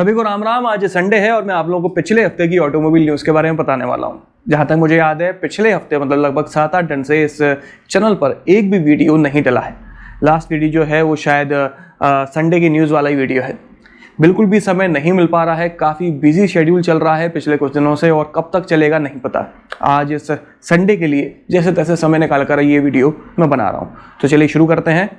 सभी को राम राम। आज संडे है और मैं आप लोगों को पिछले हफ्ते की ऑटोमोबाइल न्यूज़ के बारे में बताने वाला हूं। जहां तक मुझे याद है पिछले हफ्ते मतलब लगभग 7-8 दिन से इस चैनल पर एक भी वीडियो नहीं डला है। लास्ट वीडियो जो है वो शायद संडे की न्यूज़ वाला ही वीडियो है। बिल्कुल भी समय नहीं मिल पा रहा है, काफ़ी बिजी शेड्यूल चल रहा है पिछले कुछ दिनों से और कब तक चलेगा नहीं पता। आज इस संडे के लिए जैसे तैसे समय निकाल कर ये वीडियो मैं बना रहा हूँ। तो चलिए शुरू करते हैं।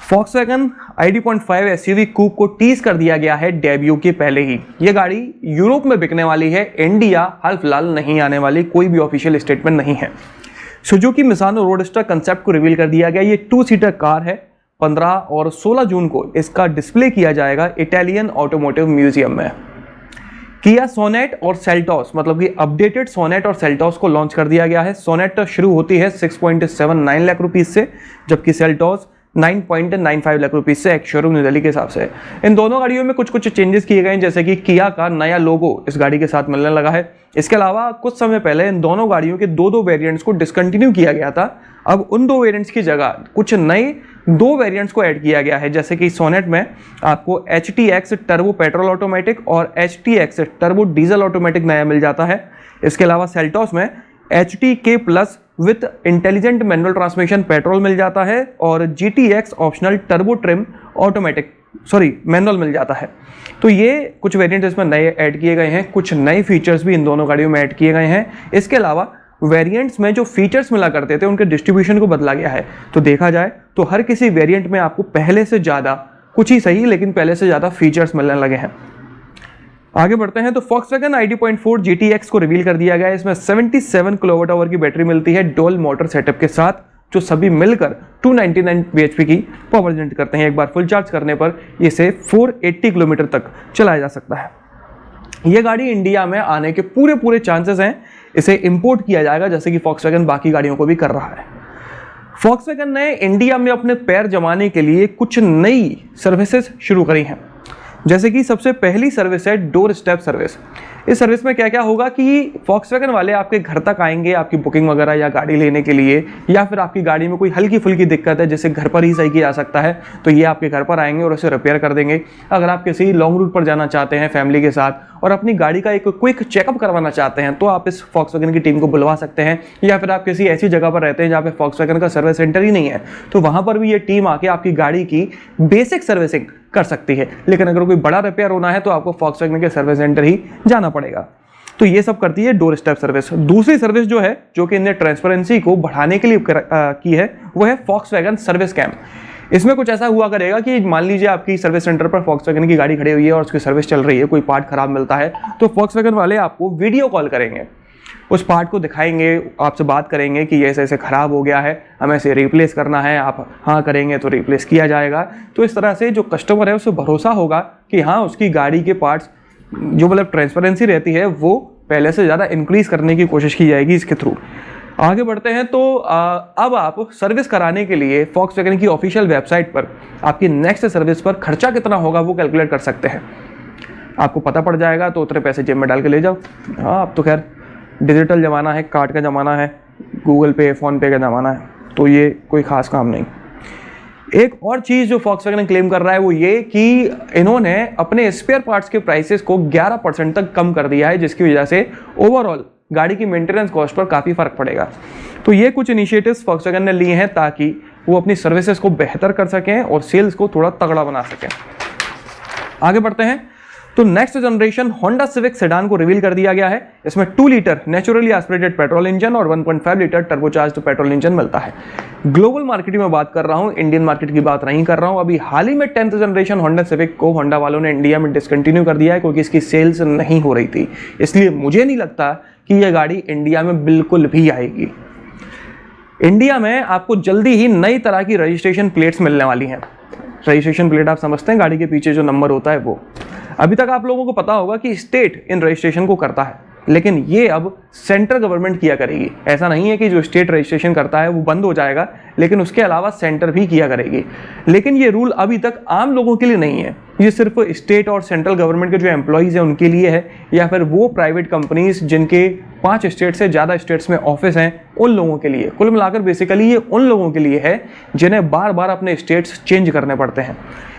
Volkswagen ID.5 SUV कूप को टीज कर दिया गया है डेब्यू के पहले ही। ये गाड़ी यूरोप में बिकने वाली है, इंडिया हाल फिलहाल नहीं आने वाली, कोई भी ऑफिशियल स्टेटमेंट नहीं है। सुजुकी मिसानो रोडस्टर कंसेप्ट को रिवील कर दिया गया। ये 2 सीटर कार है। 15 और 16 जून को इसका डिस्प्ले किया जाएगा इटालियन ऑटोमोटिव म्यूजियम में। किया सोनेट और सेल्टॉस मतलब कि अपडेटेड सोनेट और सेल्टॉस को लॉन्च कर दिया गया है। सोनेट शुरू होती है 6.79 लाख रुपीज से, जबकि सेल्टॉस 9.95 लाख रुपीज से एक शोरूम न्यू दिल्ली के हिसाब से। इन दोनों गाड़ियों में कुछ चेंजेस किए गए हैं, जैसे कि किया का नया लोगो इस गाड़ी के साथ मिलने लगा है। इसके अलावा कुछ समय पहले इन दोनों गाड़ियों के दो वेरिएंट्स को डिसकंटिन्यू किया गया था। अब उन 2 वेरिएंट्स की जगह कुछ नए 2 वेरिएंट्स को ऐड किया गया है, जैसे कि सोनेट में आपको HTX टर्बो पेट्रोल ऑटोमेटिक और HTX टर्बो डीजल ऑटोमेटिक नया मिल जाता है। इसके अलावा सेल्टॉस में HTK plus with intelligent manual transmission petrol मिल जाता है और GTX optional turbo trim manual मिल जाता है। तो ये कुछ वेरिएंट इसमें नए ऐड किए गए हैं, कुछ नए फीचर्स भी इन दोनों गाड़ियों में ऐड किए गए हैं। इसके अलावा वेरिएंट्स में जो फीचर्स मिला करते थे उनके डिस्ट्रीब्यूशन को बदला गया है। तो देखा जाए तो हर किसी वेरिएंट में आपको पहले से ज़्यादा, कुछ ही सही लेकिन पहले से ज़्यादा फीचर्स मिलने लगे हैं। आगे बढ़ते हैं तो Volkswagen ID.4 GTX को रिवील कर दिया गया है। इसमें 77 किलोवाट की बैटरी मिलती है डुअल मोटर सेटअप के साथ, जो सभी मिलकर 299 bhp की पावर जनरेट करते हैं। एक बार फुल चार्ज करने पर इसे 480 किलोमीटर तक चलाया जा सकता है। यह गाड़ी इंडिया में आने के पूरे चांसेस हैं। इसे इंपोर्ट किया जाएगा, जैसे कि Volkswagen बाकी गाड़ियों को भी कर रहा है। Volkswagen ने इंडिया में अपने पैर जमाने के लिए कुछ नई सर्विसेज शुरू करी हैं, जैसे कि सबसे पहली सर्विस है डोर स्टेप सर्विस। इस सर्विस में क्या क्या होगा कि Volkswagen वाले आपके घर तक आएंगे आपकी बुकिंग वगैरह या गाड़ी लेने के लिए, या फिर आपकी गाड़ी में कोई हल्की फुल्की दिक्कत है जिसे घर पर ही सही किया जा सकता है, तो ये आपके घर पर आएंगे और उसे रिपेयर कर देंगे। अगर आप किसी लॉन्ग रूट पर जाना चाहते हैं फैमिली के साथ और अपनी गाड़ी का एक क्विक चेकअप करवाना चाहते हैं, तो आप इस Volkswagen की टीम को बुलवा सकते हैं। या फिर आप किसी ऐसी जगह पर रहते हैं जहाँ पे Volkswagen का सर्विस सेंटर ही नहीं है, तो वहाँ पर भी ये टीम आके आपकी गाड़ी की बेसिक सर्विसिंग कर सकती है। लेकिन अगर कोई बड़ा रिपेयर होना है तो आपको Volkswagen के सर्विस सेंटर ही जाना पड़ेगा। तो ये सब करती है डोर स्टेप सर्विस। दूसरी सर्विस जो है, जो कि इन्हें ट्रांसपेरेंसी को बढ़ाने के लिए की है, वो है Volkswagen सर्विस कैम्प। इसमें कुछ ऐसा हुआ करेगा कि मान लीजिए आपकी सर्विस सेंटर पर Volkswagen की गाड़ी खड़ी हुई है और उसकी सर्विस चल रही है, कोई पार्ट खराब मिलता है, तो Volkswagen वाले आपको वीडियो कॉल करेंगे, उस पार्ट को दिखाएंगे, आपसे बात करेंगे कि ये ऐसे ऐसे ख़राब हो गया है, हमें इसे रिप्लेस करना है, आप हाँ करेंगे तो रिप्लेस किया जाएगा। तो इस तरह से जो कस्टमर है उसे भरोसा होगा कि हाँ उसकी गाड़ी के पार्ट्स जो मतलब ट्रांसपेरेंसी रहती है वो पहले से ज़्यादा इंक्रीज़ करने की कोशिश की जाएगी इसके थ्रू। आगे बढ़ते हैं तो अब आप सर्विस कराने के लिए Volkswagen की ऑफिशियल वेबसाइट पर आपकी नेक्स्ट सर्विस पर खर्चा कितना होगा वो कैलकुलेट कर सकते हैं। आपको पता पड़ जाएगा तो उतने पैसे जेब में डाल के ले जाओ। हाँ, अब तो खैर डिजिटल ज़माना है, कार्ड का ज़माना है, गूगल पे फ़ोन पे का ज़माना है, तो ये कोई ख़ास काम नहीं। एक और चीज़ जो Volkswagen क्लेम कर रहा है वो ये कि इन्होंने अपने स्पेयर पार्ट्स के प्राइसेस को 11% तक कम कर दिया है, जिसकी वजह से ओवरऑल गाड़ी की मेंटेनेंस कॉस्ट पर काफ़ी फ़र्क पड़ेगा। तो ये कुछ इनिशिएटिव्स Volkswagen ने लिए हैं ताकि वो अपनी सर्विसेज को बेहतर कर सकें और सेल्स को थोड़ा तगड़ा बना सकें। आगे बढ़ते हैं तो next generation Honda Civic sedan को रिवील कर दिया गया है। इसमें 2 litre naturally aspirated petrol engine और 1.5 लीटर टर्बोचार्ज्ड पेट्रोल इंजन मिलता है। ग्लोबल मार्केट में बात कर रहा हूं, इंडियन मार्केट की बात नहीं कर रहा हूं। अभी हाल ही में 10th जनरेशन Honda Civic को होंडा वालों ने इंडिया में डिसकंटिन्यू कर दिया है, क्योंकि इसकी सेल्स नहीं हो रही थी। इसलिए मुझे नहीं लगता कि यह गाड़ी इंडिया में बिल्कुल भी आएगी। इंडिया में आपको जल्दी ही नई तरह की रजिस्ट्रेशन प्लेट्स मिलने वाली हैं। रजिस्ट्रेशन प्लेट आप समझते हैं, गाड़ी के पीछे जो नंबर होता है वो। अभी तक आप लोगों को पता होगा कि स्टेट इन रजिस्ट्रेशन को करता है, लेकिन ये अब सेंट्रल गवर्नमेंट किया करेगी। ऐसा नहीं है कि जो स्टेट रजिस्ट्रेशन करता है वो बंद हो जाएगा, लेकिन उसके अलावा सेंटर भी किया करेगी। लेकिन ये रूल अभी तक आम लोगों के लिए नहीं है, ये सिर्फ स्टेट और सेंट्रल गवर्नमेंट के जो एम्प्लॉयज़ हैं उनके लिए है, या फिर वो प्राइवेट कंपनीज जिनके 5 स्टेट से ज़्यादा स्टेट्स में ऑफिस हैं उन लोगों के लिए। कुल मिलाकर बेसिकली ये उन लोगों के लिए है जिन्हें बार बार अपने स्टेट्स चेंज करने पड़ते हैं।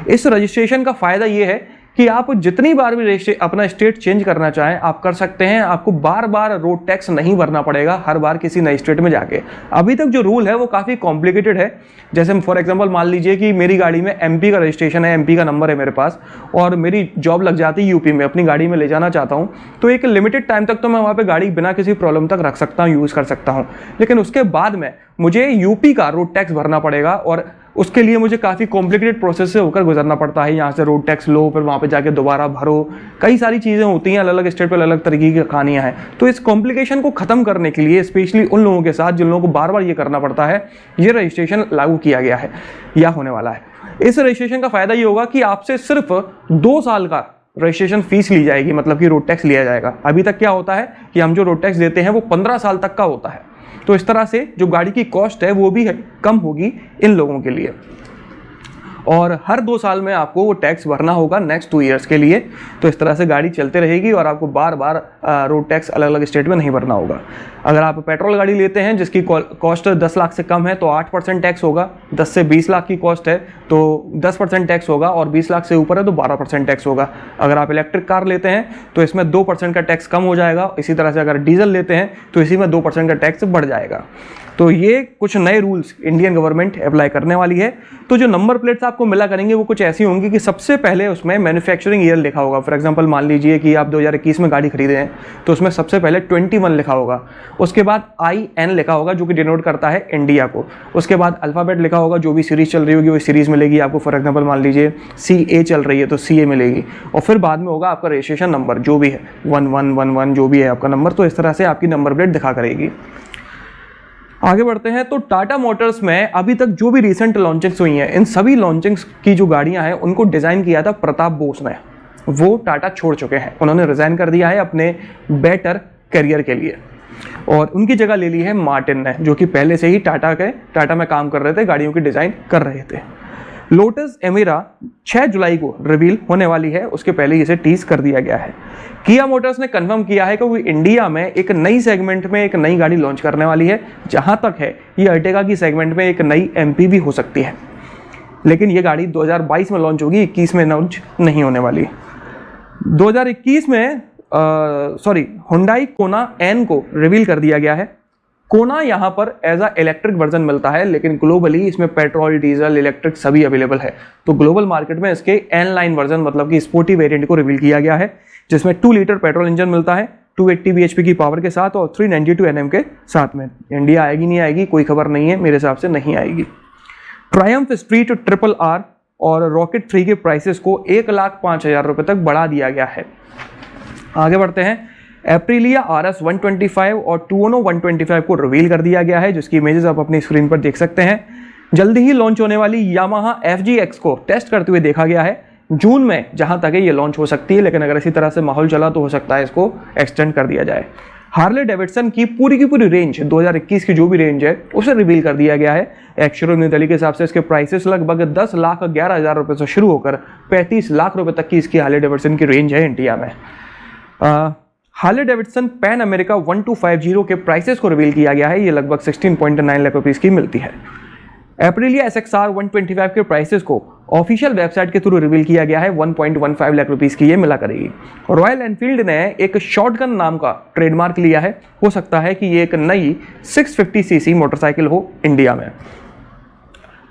इस रजिस्ट्रेशन का फ़ायदा ये है कि आप जितनी बार भी अपना स्टेट चेंज करना चाहें आप कर सकते हैं। आपको बार बार रोड टैक्स नहीं भरना पड़ेगा हर बार किसी नई स्टेट में जाके। अभी तक जो रूल है वो काफ़ी कॉम्प्लिकेटेड है। जैसे फॉर एग्जांपल मान लीजिए कि मेरी गाड़ी में एमपी का रजिस्ट्रेशन है, एमपी का नंबर है मेरे पास, और मेरी जॉब लग जाती है यूपी में, अपनी गाड़ी में ले जाना चाहता हूँ, तो एक लिमिटेड टाइम तक तो मैं वहाँ पर गाड़ी बिना किसी प्रॉब्लम तक रख सकता हूँ, यूज़ कर सकता हूँ। लेकिन उसके बाद में मुझे यूपी का रोड टैक्स भरना पड़ेगा और उसके लिए मुझे काफ़ी कॉम्प्लिकेटेड प्रोसेस से होकर गुजरना पड़ता है। यहाँ से रोड टैक्स लो, फिर वहाँ पे जाके दोबारा भरो, कई सारी चीज़ें होती हैं, अलग अलग स्टेट पर अलग अलग तरीके की कहानियाँ हैं। तो इस कॉम्प्लिकेशन को ख़त्म करने के लिए स्पेशली उन लोगों के साथ जिन लोगों को बार बार ये करना पड़ता है, ये रजिस्ट्रेशन लागू किया गया है या होने वाला है। इस रजिस्ट्रेशन का फ़ायदा ये होगा कि आपसे सिर्फ 2 साल का रजिस्ट्रेशन फीस ली जाएगी, मतलब कि रोड टैक्स लिया जाएगा। अभी तक क्या होता है कि हम जो रोड टैक्स देते हैं वो 15 साल तक का होता है। तो इस तरह से जो गाड़ी की कॉस्ट है वो भी कम होगी इन लोगों के लिए। और हर 2 साल में आपको वो टैक्स भरना होगा नेक्स्ट 2 ईयर्स के लिए। तो इस तरह से गाड़ी चलते रहेगी और आपको बार बार रोड टैक्स अलग अलग स्टेट में नहीं भरना होगा। अगर आप पेट्रोल गाड़ी लेते हैं जिसकी कॉस्ट 10 लाख से कम है तो 8% टैक्स होगा। 10 से 20 लाख की कॉस्ट है तो 10% टैक्स होगा, और 20 लाख से ऊपर है तो 12% टैक्स होगा। अगर आप इलेक्ट्रिक कार लेते हैं तो इसमें 2% का टैक्स कम हो जाएगा। इसी तरह से अगर डीजल लेते हैं तो इसी में 2% का टैक्स बढ़ जाएगा। तो ये कुछ नए रूल्स इंडियन गवर्नमेंट अप्लाई करने वाली है। तो जो नंबर प्लेट्स आपको मिला करेंगे वो कुछ ऐसी होंगी कि सबसे पहले उसमें मैन्युफैक्चरिंग ईयर लिखा होगा। फॉर एग्जांपल मान लीजिए कि आप 2021 में गाड़ी खरीदे हैं तो उसमें सबसे पहले 21 लिखा होगा। उसके बाद IN लिखा होगा जो कि डिनोट करता है इंडिया को। उसके बाद अल्फ़ाबेट लिखा होगा, जो भी सीरीज़ चल रही होगी वो सीरीज़ मिलेगी आपको। फॉर एग्जाम्पल मान लीजिए CA चल रही है तो CA मिलेगी। और फिर बाद में होगा आपका रजिस्ट्रेशन नंबर जो भी है, 1111 जो भी है आपका नंबर। तो इस तरह से आपकी नंबर प्लेट दिखा करेगी। आगे बढ़ते हैं तो टाटा मोटर्स में अभी तक जो भी रिसेंट लॉन्चिंग्स हुई हैं, इन सभी लॉन्चिंग्स की जो गाड़ियां हैं उनको डिज़ाइन किया था प्रताप बोस ने। वो टाटा छोड़ चुके हैं, उन्होंने रिज़ाइन कर दिया है अपने बेटर करियर के लिए, और उनकी जगह ले ली है मार्टिन ने, जो कि पहले से ही टाटा में काम कर रहे थे, गाड़ियों की डिज़ाइन कर रहे थे। लोटस एमिरा 6 जुलाई को रिवील होने वाली है, उसके पहले इसे टीज कर दिया गया है। किया मोटर्स ने कंफर्म किया है कि वो इंडिया में एक नई सेगमेंट में एक नई गाड़ी लॉन्च करने वाली है। जहां तक है ये अर्टिगा की सेगमेंट में एक नई MP भी हो सकती है, लेकिन ये गाड़ी 2022 में लॉन्च होगी, 21 में लॉन्च नहीं होने वाली। 2021 में हुंडई कोना N को रिवील कर दिया गया है। कोना यहाँ पर एज अ इलेक्ट्रिक वर्जन मिलता है, लेकिन ग्लोबली इसमें पेट्रोल, डीजल, इलेक्ट्रिक सभी अवेलेबल है। तो ग्लोबल मार्केट में इसके N लाइन वर्जन मतलब कि स्पोर्टी वेरिएंट को रिवील किया गया है, जिसमें 2 लीटर पेट्रोल इंजन मिलता है 280 bhp की पावर के साथ और 392 Nm के साथ में। इंडिया आएगी नहीं आएगी कोई खबर नहीं है, मेरे हिसाब से नहीं आएगी। ट्रायम्फ स्ट्रीट RRR और रॉकेट 3 के प्राइसेस को 1,05,000 रुपये तक बढ़ा दिया गया है। आगे बढ़ते हैं। एप्रिलिया RS 125 और टुओनो 125 को रिवील कर दिया गया है, जिसकी इमेजेस आप अपनी स्क्रीन पर देख सकते हैं। जल्दी ही लॉन्च होने वाली यामाहा FGX को टेस्ट करते हुए देखा गया है। जून में जहां तक है ये लॉन्च हो सकती है, लेकिन अगर इसी तरह से माहौल चला तो हो सकता है इसको एक्सटेंड कर दिया जाए। हार्ले डेविडसन की पूरी रेंज 2021 की जो भी रेंज है उसे रिवील कर दिया गया है। एक शुरू न्यू दिल्ली के हिसाब से इसके प्राइसेस लगभग 10,11,000 रुपये से शुरू होकर 35 लाख रुपये तक की इसकी हार्ले डेविडसन की रेंज है इंडिया में। हार्ले डेविडसन पैन अमेरिका 1250 के प्राइसेस को रिवील किया गया है, ये लगभग 16.9 लाख रुपीस की मिलती है। एप्रिलिया SXR 125 के प्राइसेस को ऑफिशियल वेबसाइट के थ्रू रिवील किया गया है, 1.15 लाख रुपीस की ये मिला करेगी। रॉयल एनफील्ड ने एक शॉटगन नाम का ट्रेडमार्क लिया है, हो सकता है कि ये एक नई 650cc मोटरसाइकिल हो इंडिया में।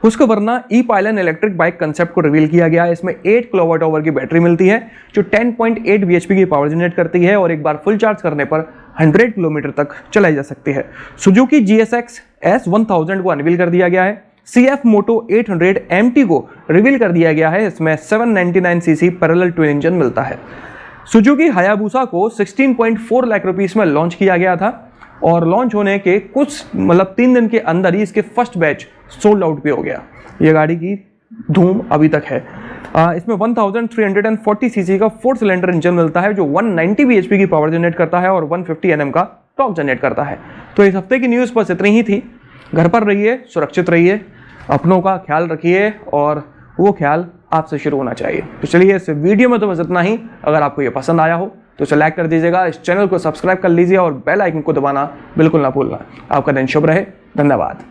उसको वरना ई-पायलन इलेक्ट्रिक बाइक कंसेप्ट को रिवील किया गया है। इसमें 8 किलोवाट की बैटरी मिलती है जो 10.8 bhp की पावर जनरेट करती है और एक बार फुल चार्ज करने पर 100 किलोमीटर तक चलाई जा सकती है। सुजुकी GSX S1000 को अनवील कर दिया गया है। CF Moto 800 MT को रिवील कर दिया गया है, इसमें 799cc पैरेलल ट्विन इंजन मिलता है। सुजुकी हायाबुसा को 16.4 लाख रुपीस में लॉन्च किया गया था और लॉन्च होने के कुछ 3 दिन के अंदर ही इसके फर्स्ट बैच सोल्ड आउट भी हो गया। ये गाड़ी की धूम अभी तक है। इसमें 1340cc का 4 सिलेंडर इंजन मिलता है जो 190 bhp की पावर जनरेट करता है और 150 Nm का टॉर्क जनरेट करता है। तो इस हफ्ते की न्यूज़ बस इतनी ही थी। घर पर रहिए, सुरक्षित रहिए, अपनों का ख्याल रखिए और वो ख्याल आपसे शुरू होना चाहिए। तो चलिए इस वीडियो में तो बस इतना ही। अगर आपको ये पसंद आया हो तो इसे लाइक कर दीजिएगा, इस चैनल को सब्सक्राइब कर लीजिए और बेल आइकन को दबाना बिल्कुल ना भूलना। आपका दिन शुभ रहे। धन्यवाद।